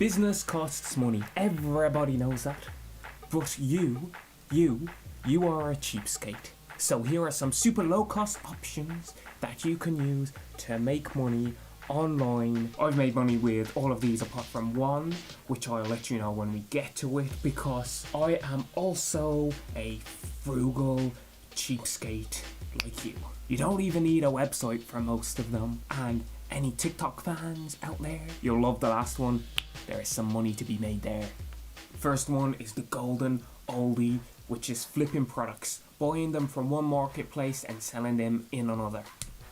Business costs money. Everybody knows that. But you are a cheapskate. So here are some super low cost options that you can use to make money online. I've made money with all of these apart from one, which I'll let you know when we get to it, because I am also a frugal cheapskate like you. You don't even need a website for most of them, and any TikTok fans out there, you'll love the last one. There is some money to be made there. First one is the golden oldie, which is flipping products, buying them from one marketplace and selling them in another.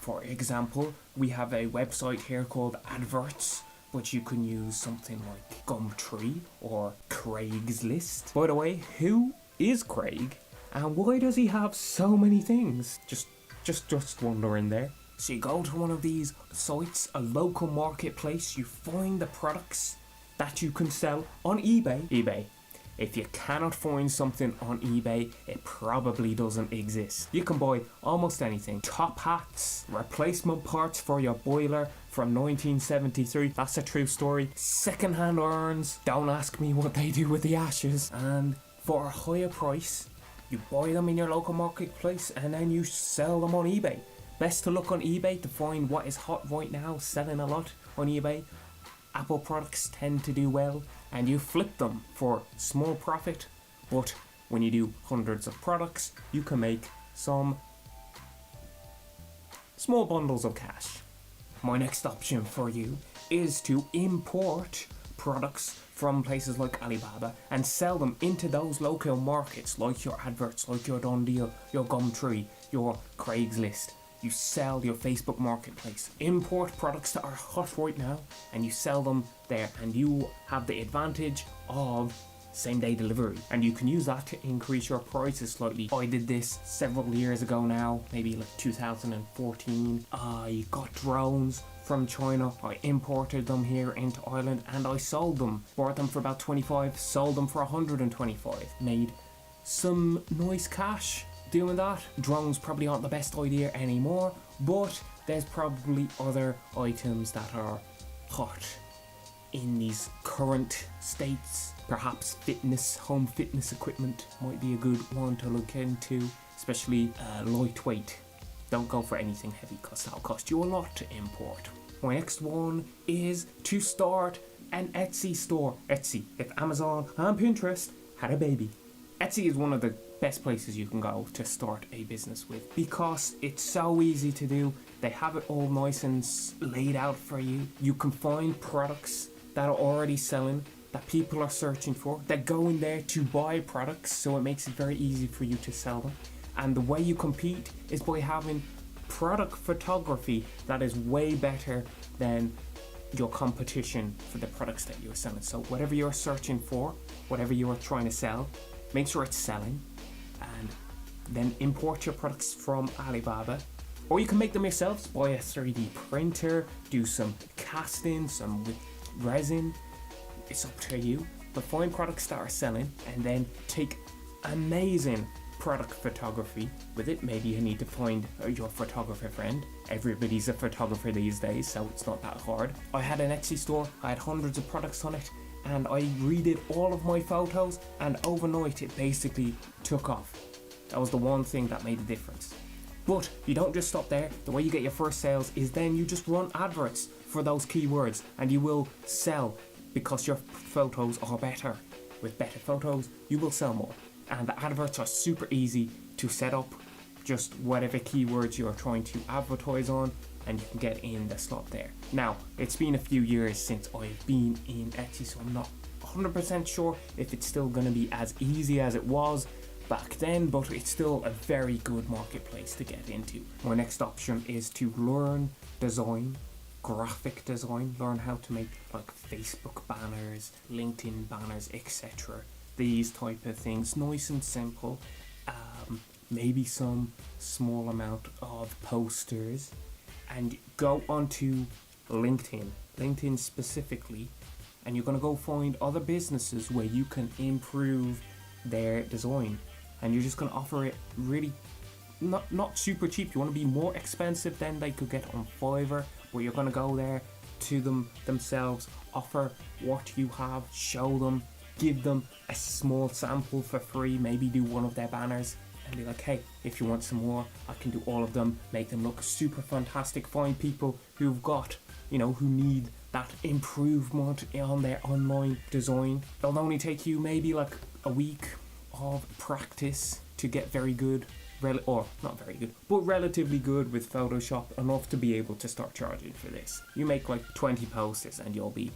For example, we have a website here called Adverts, but you can use something like Gumtree or Craigslist. By the way, who is Craig and why does he have so many things? Just wondering there. So you go to one of these sites, a local marketplace, you find the products that you can sell on eBay. If you cannot find something on eBay, it probably doesn't exist. You can buy almost anything. Top hats, replacement parts for your boiler from 1973. That's a true story. Secondhand urns. Don't ask me what they do with the ashes. And for a higher price, you buy them in your local marketplace and then you sell them on eBay. Best to look on eBay to find what is hot right now, selling a lot on eBay. Apple products tend to do well, and you flip them for small profit, but when you do hundreds of products, you can make some small bundles of cash. My next option for you is to import products from places like Alibaba and sell them into those local markets like your Adverts, like your Done Deal, your Gumtree, your Craigslist. You sell your Facebook marketplace. Import products that are hot right now and you sell them there, and you have the advantage of same day delivery, and you can use that to increase your prices slightly. I did this several years ago now, maybe like 2014. I got drones from China, I imported them here into Ireland and I sold them. Bought them for about 25, sold them for 125. Made some nice cash doing that. Drones probably aren't the best idea anymore, but there's probably other items that are hot in these current states. Perhaps home fitness equipment might be a good one to look into, especially lightweight. Don't go for anything heavy because that'll cost you a lot to import. My next one is to start an Etsy store. Etsy, if Amazon and Pinterest had a baby. Etsy is one of the best places you can go to start a business with because it's so easy to do. They have it all nice and laid out for you. You can find products that are already selling, that people are searching for. They go in there to buy products, so it makes it very easy for you to sell them. And the way you compete is by having product photography that is way better than your competition for the products that you're selling. So whatever you're searching for, whatever you're trying to sell, make sure it's selling, and then import your products from Alibaba. Or you can make them yourselves, buy a 3D printer, do some casting, some with resin. It's up to you. But find products that are selling and then take amazing product photography with it. Maybe you need to find your photographer friend. Everybody's a photographer these days, so it's not that hard. I had an Etsy store, I had hundreds of products on it, and I redid all of my photos, and overnight it basically took off. That was the one thing that made a difference. But you don't just stop there. The way you get your first sales is then you just run adverts for those keywords and you will sell because your photos are better. With better photos, you will sell more. And the adverts are super easy to set up. Just whatever keywords you're trying to advertise on, and you can get in the slot there. Now, it's been a few years since I've been in Etsy, so I'm not 100% sure if it's still going to be as easy as it was back then, but it's still a very good marketplace to get into. My next option is to learn design, graphic design, learn how to make like Facebook banners, LinkedIn banners, etc. These type of things, nice and simple. Maybe some small amount of posters, and go onto LinkedIn specifically, and you're going to go find other businesses where you can improve their design, and you're just going to offer it really not super cheap. You want to be more expensive than they could get on Fiverr, but you're going to go there, to themselves, offer what you have, show them, give them a small sample for free, maybe do one of their banners and be like, hey, if you want some more, I can do all of them, make them look super fantastic, find people who've got, who need that improvement on their online design. It'll only take you maybe like a week of practice to get very good, or not very good, but relatively good with Photoshop, enough to be able to start charging for this. You make like 20 posters and you'll be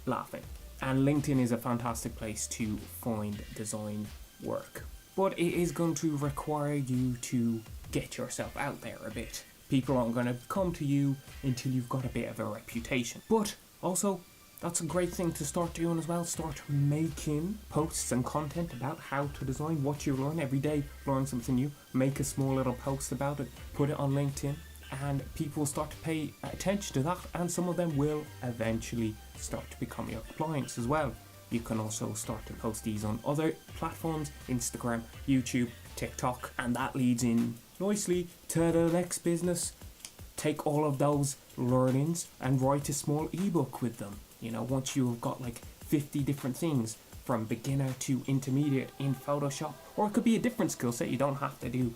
laughing. And LinkedIn is a fantastic place to find design work. But it is going to require you to get yourself out there a bit. People aren't going to come to you until you've got a bit of a reputation. But also, that's a great thing to start doing as well. Start making posts and content about how to design, what you learn every day. Learn something new. Make a small little post about it. Put it on LinkedIn. And people will start to pay attention to that. And some of them will eventually start to become your clients as well. You can also start to post these on other platforms, Instagram, YouTube, TikTok, and that leads in nicely to the next business. Take all of those learnings and write a small ebook with them. Once you've got like 50 different things from beginner to intermediate in Photoshop, or it could be a different skill set, you don't have to do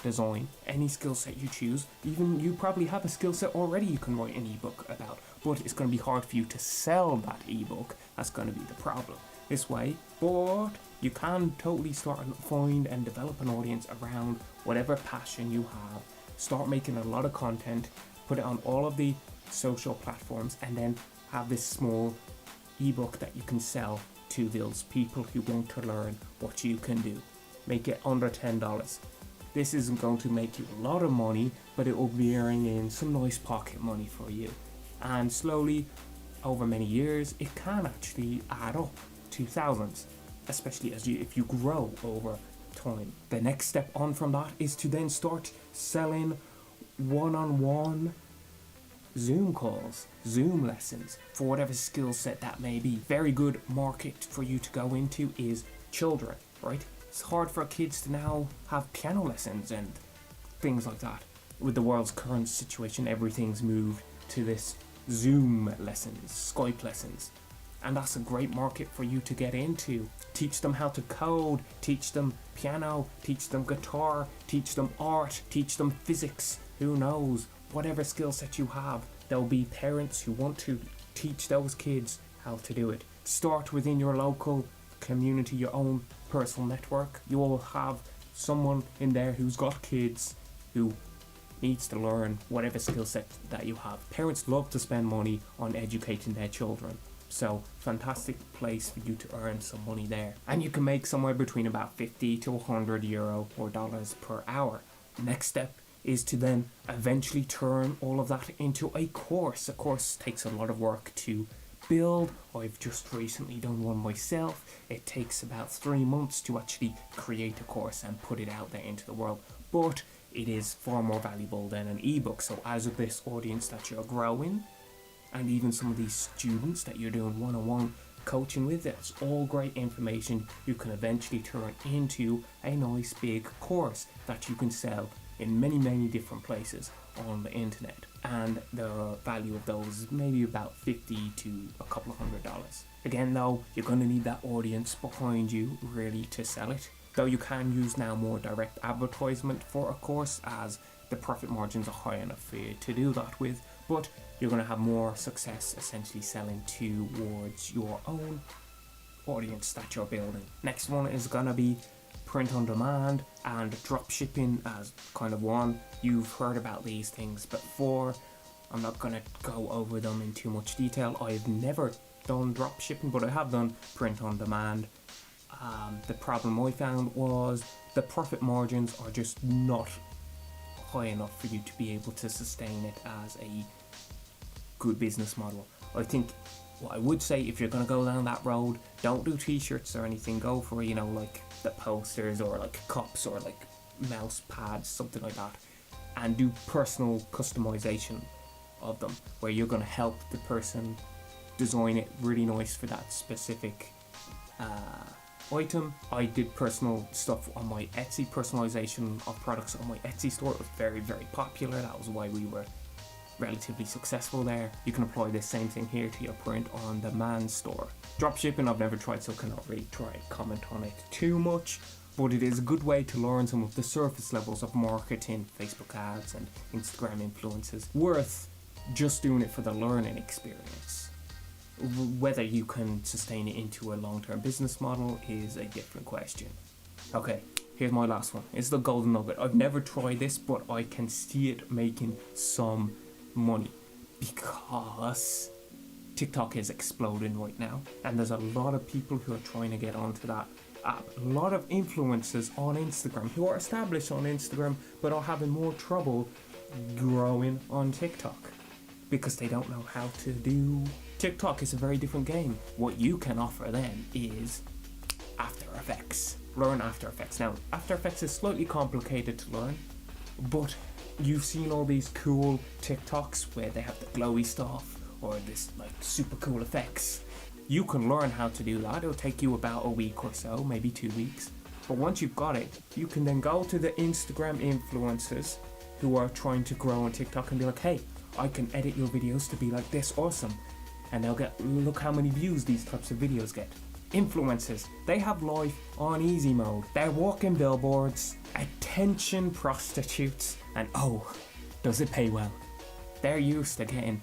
design, any skill set you choose. Even you probably have a skill set already you can write an ebook about, but it's going to be hard for you to sell that ebook. That's going to be the problem this way. But you can totally start and find and develop an audience around whatever passion you have. Start making a lot of content, put it on all of the social platforms, and then have this small ebook that you can sell to those people who want to learn what you can do. Make it under $10. This isn't going to make you a lot of money, but it will bring in some nice pocket money for you. And slowly, over many years, it can actually add up to thousands, especially if you grow over time. The next step on from that is to then start selling one-on-one Zoom calls, Zoom lessons, for whatever skill set that may be. Very good market for you to go into is children, right? It's hard for kids to now have piano lessons and things like that. With the world's current situation, everything's moved to this Zoom lessons, Skype lessons. And that's a great market for you to get into. Teach them how to code, teach them piano, teach them guitar, teach them art, teach them physics, who knows. Whatever skill set you have, there'll be parents who want to teach those kids how to do it. Start within your local community, your own personal network. You will have someone in there who's got kids who needs to learn whatever skill set that you have. Parents love to spend money on educating their children, so fantastic place for you to earn some money there. And you can make somewhere between about 50 to 100 euro or dollars per hour. Next step is to then eventually turn all of that into a course. A course takes a lot of work to build. I've just recently done one myself. It takes about 3 months to actually create a course and put it out there into the world, but it is far more valuable than an ebook. So as of this audience that you're growing, and even some of these students that you're doing one-on-one coaching with, it's all great information you can eventually turn into a nice big course that you can sell in many different places on the internet. And the value of those is maybe about 50 to a couple of $100. Again though, you're going to need that audience behind you really to sell it. Though you can use now more direct advertisement for a course, as the profit margins are high enough for you to do that with, but you're going to have more success essentially selling towards your own audience that you're building. Next one is going to be print on demand and dropshipping as kind of one. You've heard about these things before. I'm not going to go over them in too much detail. I've never done dropshipping, but I have done print on demand. The problem I found was the profit margins are just not high enough for you to be able to sustain it as a good business model. I think what I would say, if you're going to go down that road, don't do t-shirts or anything. Go for, like the posters or like cups or like mouse pads, something like that, and do personal customization of them, where you're going to help the person design it really nice for that specific item. I did personal stuff on my Etsy, personalization of products on my Etsy store. It was very popular. That was why we were relatively successful there. You can apply this same thing here to your print-on-demand store. Dropshipping I've never tried, so cannot really try and comment on it too much, but it is a good way to learn some of the surface levels of marketing, Facebook ads and Instagram influencers. Worth just doing it for the learning experience. Whether you can sustain it into a long-term business model is a different question. Okay, here's my last one. It's the golden nugget. I've never tried this, but I can see it making some money because TikTok is exploding right now, and there's a lot of people who are trying to get onto that app. A lot of influencers on Instagram who are established on Instagram but are having more trouble growing on TikTok because they don't know how to do. TikTok is a very different game. What you can offer them is After Effects. Learn After Effects. Now, After Effects is slightly complicated to learn, but you've seen all these cool TikToks where they have the glowy stuff or this like super cool effects. You can learn how to do that. It'll take you about a week or so, maybe 2 weeks. But once you've got it, you can then go to the Instagram influencers who are trying to grow on TikTok and be like, hey, I can edit your videos to be like this awesome. And they'll get, look how many views these types of videos get. Influencers, they have life on easy mode. They're walking billboards, attention prostitutes, and oh, does it pay well? They're used to getting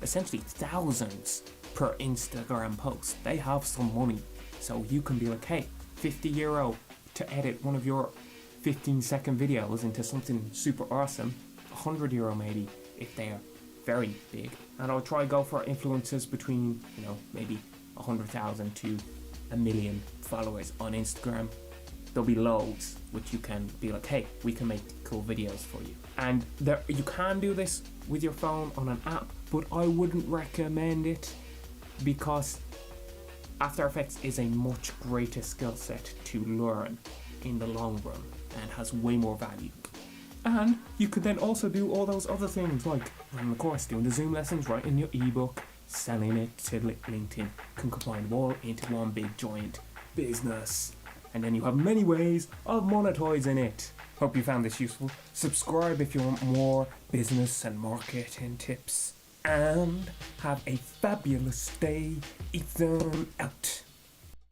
essentially thousands per Instagram post. They have some money. So you can be like, hey, €50 to edit one of your 15-second videos into something super awesome. €100 maybe if they're very big. And I'll try go for influencers between, maybe 100,000 to 1 million followers on Instagram. There'll be loads which you can be like, hey, we can make cool videos for you. And you can do this with your phone on an app, but I wouldn't recommend it because After Effects is a much greater skill set to learn in the long run and has way more value. And you could then also do all those other things like running the course, doing the Zoom lessons, writing your ebook, selling it to LinkedIn. You can combine it all into one big giant business. And then you have many ways of monetizing it. Hope you found this useful. Subscribe if you want more business and marketing tips. And have a fabulous day. Ethan out.